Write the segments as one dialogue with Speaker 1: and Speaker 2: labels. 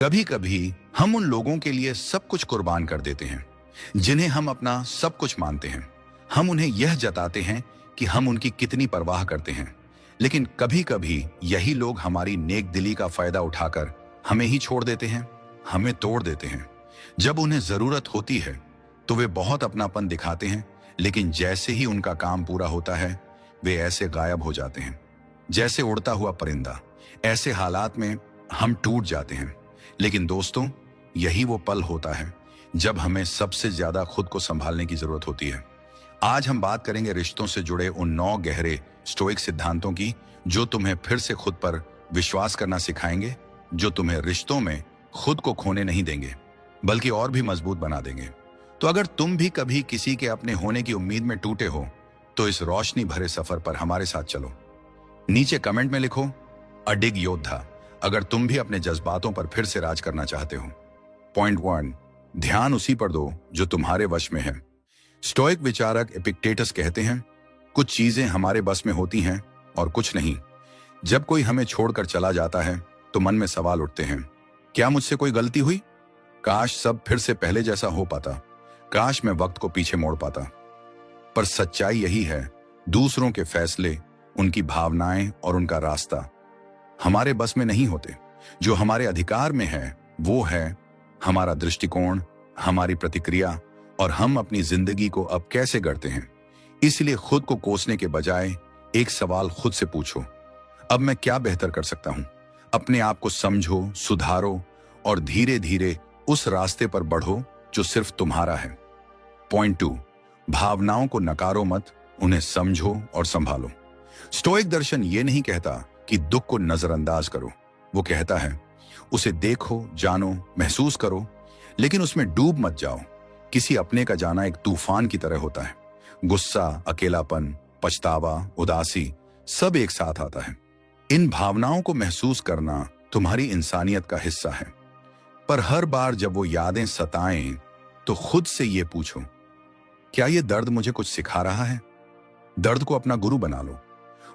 Speaker 1: कभी कभी हम उन लोगों के लिए सब कुछ कुर्बान कर देते हैं जिन्हें हम अपना सब कुछ मानते हैं। हम उन्हें यह जताते हैं कि हम उनकी कितनी परवाह करते हैं, लेकिन कभी कभी यही लोग हमारी नेक दिली का फायदा उठाकर हमें ही छोड़ देते हैं, हमें तोड़ देते हैं। जब उन्हें जरूरत होती है तो वे बहुत अपनापन दिखाते हैं, लेकिन जैसे ही उनका काम पूरा होता है वे ऐसे गायब हो जाते हैं जैसे उड़ता हुआ परिंदा। ऐसे हालात में हम टूट जाते हैं। लेकिन दोस्तों, यही वो पल होता है जब हमें सबसे ज्यादा खुद को संभालने की जरूरत होती है। आज हम बात करेंगे रिश्तों से जुड़े उन 9 गहरे स्टोइक सिद्धांतों की जो तुम्हें फिर से खुद पर विश्वास करना सिखाएंगे, जो तुम्हें रिश्तों में खुद को खोने नहीं देंगे बल्कि और भी मजबूत बना देंगे। तो अगर तुम भी कभी किसी के अपने होने की उम्मीद में टूटे हो तो इस रोशनी भरे सफर पर हमारे साथ चलो। नीचे कमेंट में लिखो अडिग योद्धा अगर तुम भी अपने जज्बातों पर फिर से राज करना चाहते हो। पॉइंट 1, ध्यान उसी पर दो जो तुम्हारे वश में है। स्टोइक विचारक एपिक्टेटस कहते हैं, कुछ चीजें हमारे बस में होती हैं और कुछ नहीं। जब कोई हमें छोड़कर चला जाता है तो मन में सवाल उठते हैं, क्या मुझसे कोई गलती हुई? काश सब फिर से पहले जैसा हो पाता, काश मैं वक्त को पीछे मोड़ पाता। पर सच्चाई यही है, दूसरों के फैसले, उनकी भावनाएं और उनका रास्ता हमारे बस में नहीं होते। जो हमारे अधिकार में है वो है हमारा दृष्टिकोण, हमारी प्रतिक्रिया और हम अपनी जिंदगी को अब कैसे गढ़ते हैं। इसलिए खुद को कोसने के बजाय एक सवाल खुद से पूछो, अब मैं क्या बेहतर कर सकता हूं? अपने आप को समझो, सुधारो और धीरे धीरे उस रास्ते पर बढ़ो जो सिर्फ तुम्हारा है। पॉइंट 2, भावनाओं को नकारो मत, उन्हें समझो और संभालो। स्टोइक दर्शन ये नहीं कहता कि दुख को नजरअंदाज करो, वो कहता है उसे देखो, जानो, महसूस करो, लेकिन उसमें डूब मत जाओ। किसी अपने का जाना एक तूफान की तरह होता है। गुस्सा, अकेलापन, पछतावा, उदासी सब एक साथ आता है। इन भावनाओं को महसूस करना तुम्हारी इंसानियत का हिस्सा है। पर हर बार जब वो यादें सताएं तो खुद से ये पूछो, क्या ये दर्द मुझे कुछ सिखा रहा है? दर्द को अपना गुरु बना लो।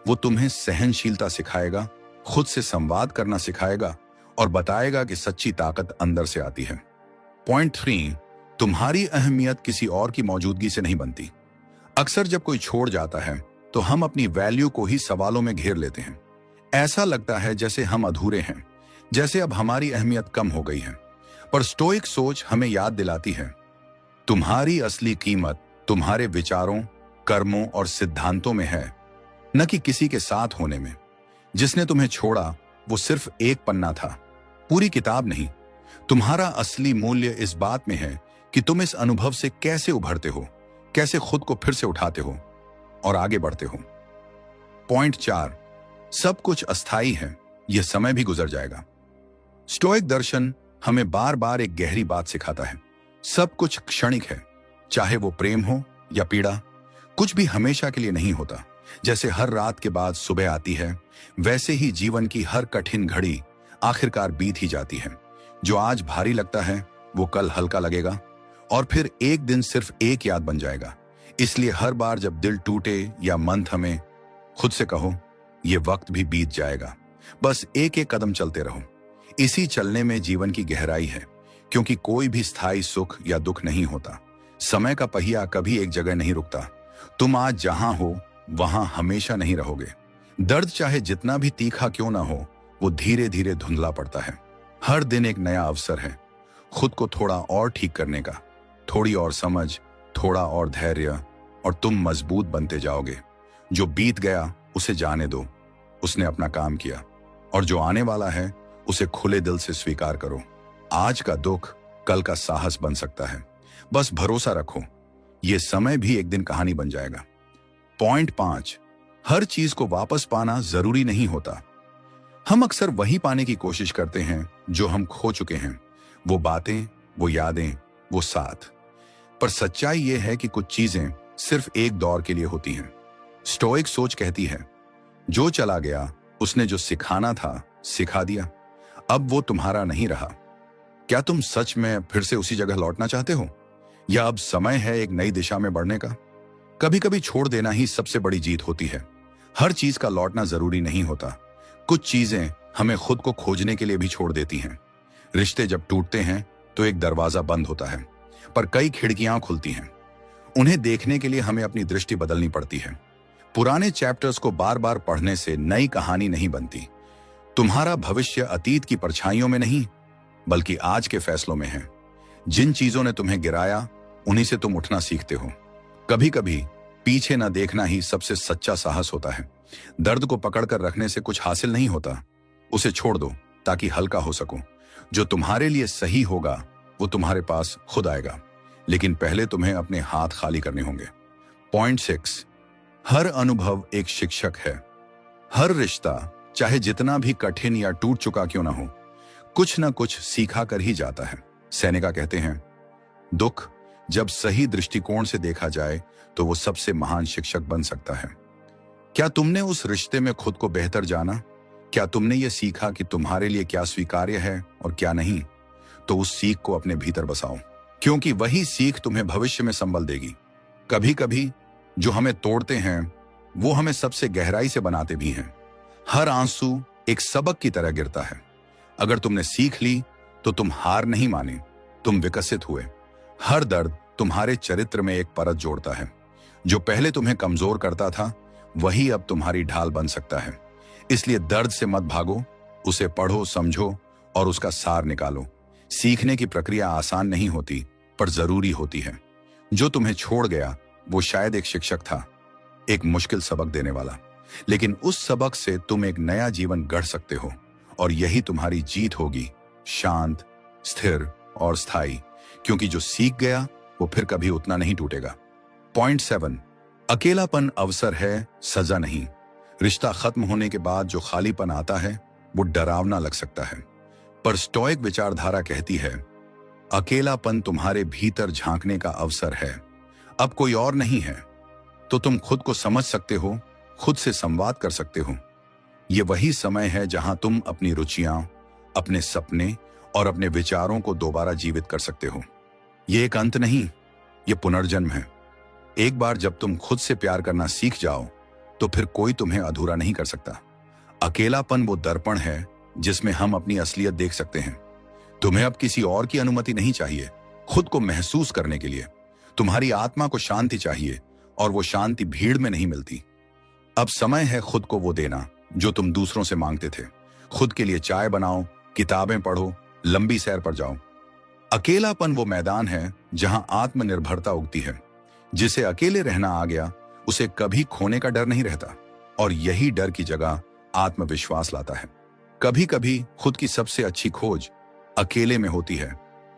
Speaker 1: वो तुम्हें सहनशीलता सिखाएगा, खुद से संवाद करना सिखाएगा और बताएगा कि सच्ची ताकत अंदर से आती है। पॉइंट 3, तुम्हारी अहमियत किसी और की मौजूदगी से नहीं बनती। अक्सर जब कोई छोड़ जाता है तो हम अपनी वैल्यू को ही सवालों में घेर लेते हैं। ऐसा लगता है जैसे हम अधूरे हैं, जैसे अब हमारी अहमियत कम हो गई है। पर स्टोइक सोच हमें याद दिलाती है, तुम्हारी असली कीमत तुम्हारे विचारों, कर्मों और सिद्धांतों में है, न कि किसी के साथ होने में। जिसने तुम्हें छोड़ा वो सिर्फ एक पन्ना था, पूरी किताब नहीं। तुम्हारा असली मूल्य इस बात में है कि तुम इस अनुभव से कैसे उभरते हो, कैसे खुद को फिर से उठाते हो और आगे बढ़ते हो। पॉइंट 4, सब कुछ अस्थाई है, यह समय भी गुजर जाएगा। स्टोइक दर्शन हमें बार बार एक गहरी बात सिखाता है, सब कुछ क्षणिक है, चाहे वो प्रेम हो या पीड़ा। कुछ भी हमेशा के लिए नहीं होता। जैसे हर रात के बाद सुबह आती है, वैसे ही जीवन की हर कठिन घड़ी आखिरकार बीत ही जाती है। जो आज भारी लगता है वो कल हल्का लगेगा और फिर एक दिन सिर्फ एक याद बन जाएगा। इसलिए हर बार जब दिल टूटे या मन थमे, खुद से कहो, ये वक्त भी बीत जाएगा, बस एक एक कदम चलते रहो। इसी चलने में जीवन की गहराई है, क्योंकि कोई भी स्थायी सुख या दुख नहीं होता। समय का पहिया कभी एक जगह नहीं रुकता। तुम आज जहां हो वहां हमेशा नहीं रहोगे। दर्द चाहे जितना भी तीखा क्यों ना हो, वो धीरे धीरे धुंधला पड़ता है। हर दिन एक नया अवसर है खुद को थोड़ा और ठीक करने का, थोड़ी और समझ, थोड़ा और धैर्य, और तुम मजबूत बनते जाओगे। जो बीत गया उसे जाने दो, उसने अपना काम किया, और जो आने वाला है उसे खुले दिल से स्वीकार करो। आज का दुख कल का साहस बन सकता है, बस भरोसा रखो, ये समय भी एक दिन कहानी बन जाएगा। पॉइंट 5, हर चीज को वापस पाना जरूरी नहीं होता। हम अक्सर वही पाने की कोशिश करते हैं जो हम खो चुके हैं, वो बातें, वो यादें, वो साथ। पर सच्चाई ये है कि कुछ चीजें सिर्फ एक दौर के लिए होती हैं। स्टोइक सोच कहती है, जो चला गया उसने जो सिखाना था सिखा दिया, अब वो तुम्हारा नहीं रहा। क्या तुम सच में फिर से उसी जगह लौटना चाहते हो, या अब समय है एक नई दिशा में बढ़ने का? कभी कभी छोड़ देना ही सबसे बड़ी जीत होती है। हर चीज का लौटना जरूरी नहीं होता। कुछ चीजें हमें खुद को खोजने के लिए भी छोड़ देती हैं। रिश्ते जब टूटते हैं तो एक दरवाजा बंद होता है, पर कई खिड़कियां खुलती हैं। उन्हें देखने के लिए हमें अपनी दृष्टि बदलनी पड़ती है। पुराने चैप्टर्स को बार बार पढ़ने से नई कहानी नहीं बनती। तुम्हारा भविष्य अतीत की परछाइयों में नहीं, बल्कि आज के फैसलों में है। जिन चीजों ने तुम्हें गिराया, उन्हीं से तुम उठना सीखते हो। कभी कभी पीछे न देखना ही सबसे सच्चा साहस होता है। दर्द को पकड़कर रखने से कुछ हासिल नहीं होता। उसे छोड़ दो ताकि हल्का हो सको। जो तुम्हारे लिए सही होगा वो तुम्हारे पास खुद आएगा, लेकिन पहले तुम्हें अपने हाथ खाली करने होंगे। पॉइंट 6, हर अनुभव एक शिक्षक है। हर रिश्ता, चाहे जितना भी कठिन या टूट चुका क्यों ना हो, कुछ ना कुछ सीखा कर ही जाता है। सेनेका कहते हैं, दुख जब सही दृष्टिकोण से देखा जाए तो वो सबसे महान शिक्षक बन सकता है। क्या तुमने उस रिश्ते में खुद को बेहतर जाना? क्या तुमने ये सीखा कि तुम्हारे लिए क्या स्वीकार्य है और क्या नहीं? तो उस सीख को अपने भीतर बसाओ, क्योंकि वही सीख तुम्हें भविष्य में संबल देगी। कभी कभी जो हमें तोड़ते हैं वो हमें सबसे गहराई से बनाते भी हैं। हर आंसू एक सबक की तरह गिरता है। अगर तुमने सीख ली तो तुम हार नहीं माने, तुम विकसित हुए। हर दर्द तुम्हारे चरित्र में एक परत जोड़ता है। जो पहले तुम्हें कमजोर करता था, वही अब तुम्हारी ढाल बन सकता है। इसलिए दर्द से मत भागो, उसे पढ़ो, समझो और उसका सार निकालो। सीखने की प्रक्रिया आसान नहीं होती, पर जरूरी होती है। जो तुम्हें छोड़ गया वो शायद एक शिक्षक था, एक मुश्किल सबक देने वाला, लेकिन उस सबक से तुम एक नया जीवन गढ़ सकते हो और यही तुम्हारी जीत होगी, शांत, स्थिर और स्थायी। क्योंकि जो सीख गया वो फिर कभी उतना नहीं टूटेगा। पॉइंट 7, अकेलापन अवसर है, सजा नहीं। रिश्ता खत्म होने के बाद जो खालीपन आता है वो डरावना लग सकता है, पर स्टोइक विचारधारा कहती है, अकेलापन तुम्हारे भीतर झांकने का अवसर है। अब कोई और नहीं है तो तुम खुद को समझ सकते हो, खुद से संवाद कर सकते हो। ये वही समय है जहां तुम अपनी रुचियां, अपने सपने और अपने विचारों को दोबारा जीवित कर सकते हो। ये एक अंत नहीं, ये पुनर्जन्म है। एक बार जब तुम खुद से प्यार करना सीख जाओ तो फिर कोई तुम्हें अधूरा नहीं कर सकता। अकेलापन वो दर्पण है जिसमें हम अपनी असलियत देख सकते हैं। तुम्हें अब किसी और की अनुमति नहीं चाहिए खुद को महसूस करने के लिए। तुम्हारी आत्मा को शांति चाहिए और वो शांति भीड़ में नहीं मिलती। अब समय है खुद को वो देना जो तुम दूसरों से मांगते थे। खुद के लिए चाय बनाओ, किताबें पढ़ो, लंबी सैर पर जाओ। अकेलापन वो मैदान है जहां आत्मनिर्भरता उगती है। जिसे अकेले रहना आ गया उसे कभी खोने का डर नहीं रहता, और यही डर की जगह आत्मविश्वास लाता है। कभी कभी खुद की सबसे अच्छी खोज अकेले में होती है,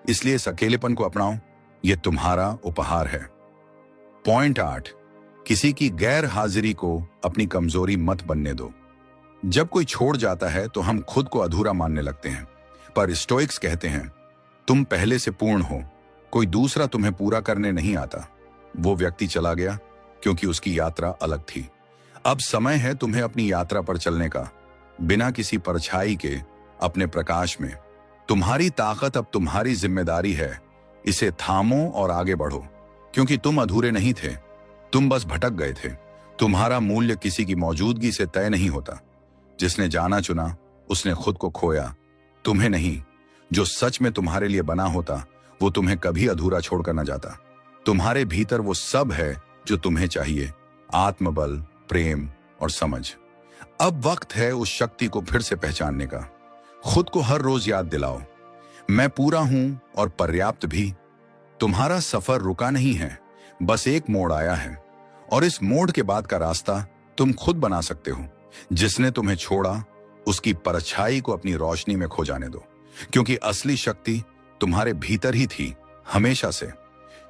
Speaker 1: इसलिए इस अकेलेपन को अपनाओ, यह तुम्हारा उपहार है। पॉइंट 8, किसी की गैर हाजिरी को अपनी कमजोरी मत बनने दो। जब कोई छोड़ जाता है तो हम खुद को अधूरा मानने लगते हैं, पर स्टोइक्स कहते हैं, तुम पहले से पूर्ण हो, कोई दूसरा तुम्हें पूरा करने नहीं आता। वो व्यक्ति चला गया क्योंकि उसकी यात्रा अलग थी। अब समय है तुम्हें अपनी यात्रा पर चलने का, बिना किसी परछाई के, अपने प्रकाश में। तुम्हारी ताकत अब तुम्हारी जिम्मेदारी है, इसे थामो और आगे बढ़ो, क्योंकि तुम अधूरे नहीं थे, तुम बस भटक गए थे। तुम्हारा मूल्य किसी की मौजूदगी से तय नहीं होता। जिसने जाना चुना उसने खुद को खोया, तुम्हें नहीं। जो सच में तुम्हारे लिए बना होता वो तुम्हें कभी अधूरा छोड़कर न जाता। तुम्हारे भीतर वो सब है जो तुम्हें चाहिए, आत्मबल, प्रेम और समझ। अब वक्त है उस शक्ति को फिर से पहचानने का। खुद को हर रोज याद दिलाओ, मैं पूरा हूं और पर्याप्त भी। तुम्हारा सफर रुका नहीं है, बस एक मोड़ आया है, और इस मोड़ के बाद का रास्ता तुम खुद बना सकते हो। जिसने तुम्हें छोड़ा उसकी परछाई को अपनी रोशनी में खो जाने दो, क्योंकि असली शक्ति तुम्हारे भीतर ही थी हमेशा से।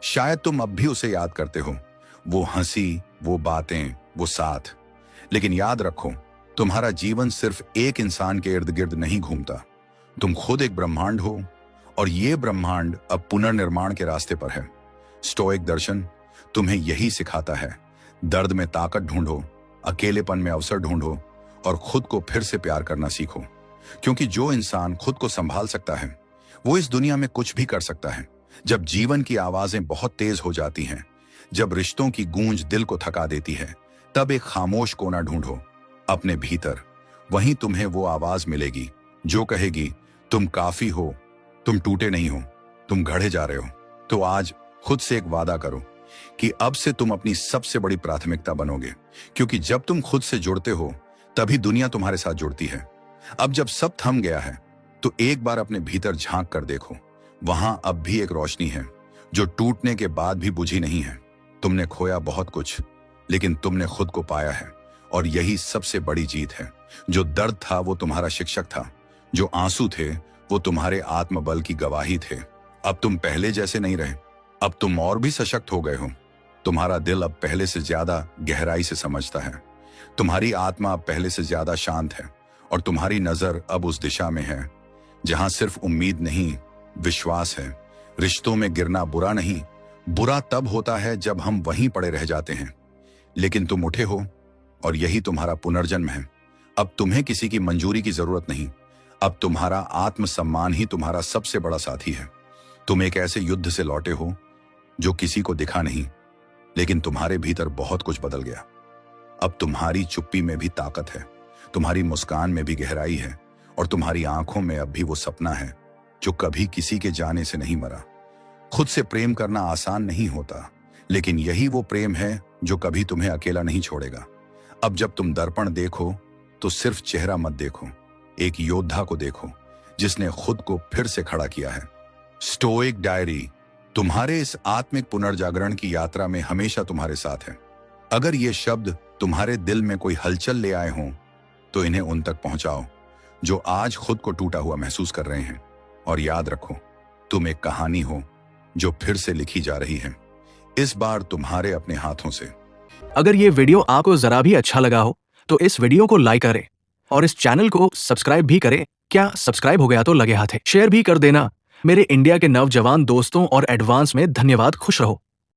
Speaker 1: शायद तुम अब भी उसे याद करते हो, वो हंसी, वो बातें, वो साथ। लेकिन याद रखो, तुम्हारा जीवन सिर्फ एक इंसान के इर्द गिर्द नहीं घूमता। तुम खुद एक ब्रह्मांड हो, और ये ब्रह्मांड अब पुनर्निर्माण के रास्ते पर है। स्टोइक दर्शन तुम्हें यही सिखाता है। दर्द में ताकत ढूंढो, अकेलेपन में अवसर ढूंढो, और खुद को फिर से प्यार करना सीखो। क्योंकि जो इंसान खुद को संभाल सकता है वो इस दुनिया में कुछ भी कर सकता है। जब जीवन की आवाजें बहुत तेज हो जाती हैं, जब रिश्तों की गूंज दिल को थका देती है, तब एक खामोश कोना ढूंढो अपने भीतर। वहीं तुम्हें वो आवाज मिलेगी जो कहेगी, तुम काफी हो, तुम टूटे नहीं हो, तुम गढ़े जा रहे हो। तो आज खुद से एक वादा करो कि अब से तुम अपनी सबसे बड़ी प्राथमिकता बनोगे, क्योंकि जब तुम खुद से जुड़ते हो तभी दुनिया तुम्हारे साथ जुड़ती है। अब जब सब थम गया है तो एक बार अपने भीतर झांक कर देखो, वहां अब भी एक रोशनी है जो टूटने के बाद भी बुझी नहीं है। तुमने खोया बहुत कुछ, लेकिन तुमने खुद को पाया है, और यही सबसे बड़ी जीत है। जो दर्द था वो तुम्हारा शिक्षक था, जो आंसू थे वो तुम्हारे आत्मबल की गवाही थे। अब तुम पहले जैसे नहीं रहे, अब तुम और भी सशक्त हो गए हो। तुम्हारा दिल अब पहले से ज्यादा गहराई से समझता है, तुम्हारी आत्मा अब पहले से ज्यादा शांत है, और तुम्हारी नजर अब उस दिशा में है जहां सिर्फ उम्मीद नहीं, विश्वास है। रिश्तों में गिरना बुरा नहीं, बुरा तब होता है जब हम वहीं पड़े रह जाते हैं, लेकिन तुम उठे हो, और यही तुम्हारा पुनर्जन्म है। अब तुम्हें किसी की मंजूरी की जरूरत नहीं, अब तुम्हारा आत्मसम्मान ही तुम्हारा सबसे बड़ा साथी है। तुम एक ऐसे युद्ध से लौटे हो जो किसी को दिखा नहीं, लेकिन तुम्हारे भीतर बहुत कुछ बदल गया। अब तुम्हारी चुप्पी में भी ताकत है, तुम्हारी मुस्कान में भी गहराई है, और तुम्हारी आंखों में अब भी वो सपना है जो कभी किसी के जाने से नहीं मरा। खुद से प्रेम करना आसान नहीं होता, लेकिन यही वो प्रेम है जो कभी तुम्हें अकेला नहीं छोड़ेगा। अब जब तुम दर्पण देखो तो सिर्फ चेहरा मत देखो, एक योद्धा को देखो जिसने खुद को फिर से खड़ा किया है। स्टोइक डायरी तुम्हारे इस आत्मिक पुनर्जागरण की यात्रा में हमेशा तुम्हारे साथ है। अगर ये शब्द तुम्हारे दिल में कोई हलचल ले आए हों तो इन्हें उन तक पहुंचाओ जो आज खुद को टूटा हुआ महसूस कर रहे हैं। और याद रखो, तुम एक कहानी हो जो फिर से लिखी जा रही है, इस बार तुम्हारे अपने हाथों से।
Speaker 2: अगर ये वीडियो आपको जरा भी अच्छा लगा हो तो इस वीडियो को लाइक करें और इस चैनल को सब्सक्राइब भी करें। क्या सब्सक्राइब हो गया तो लगे हाथ है, शेयर भी कर देना। मेरे इंडिया के नौजवान दोस्तों और एडवांस में धन्यवाद। खुश रहो।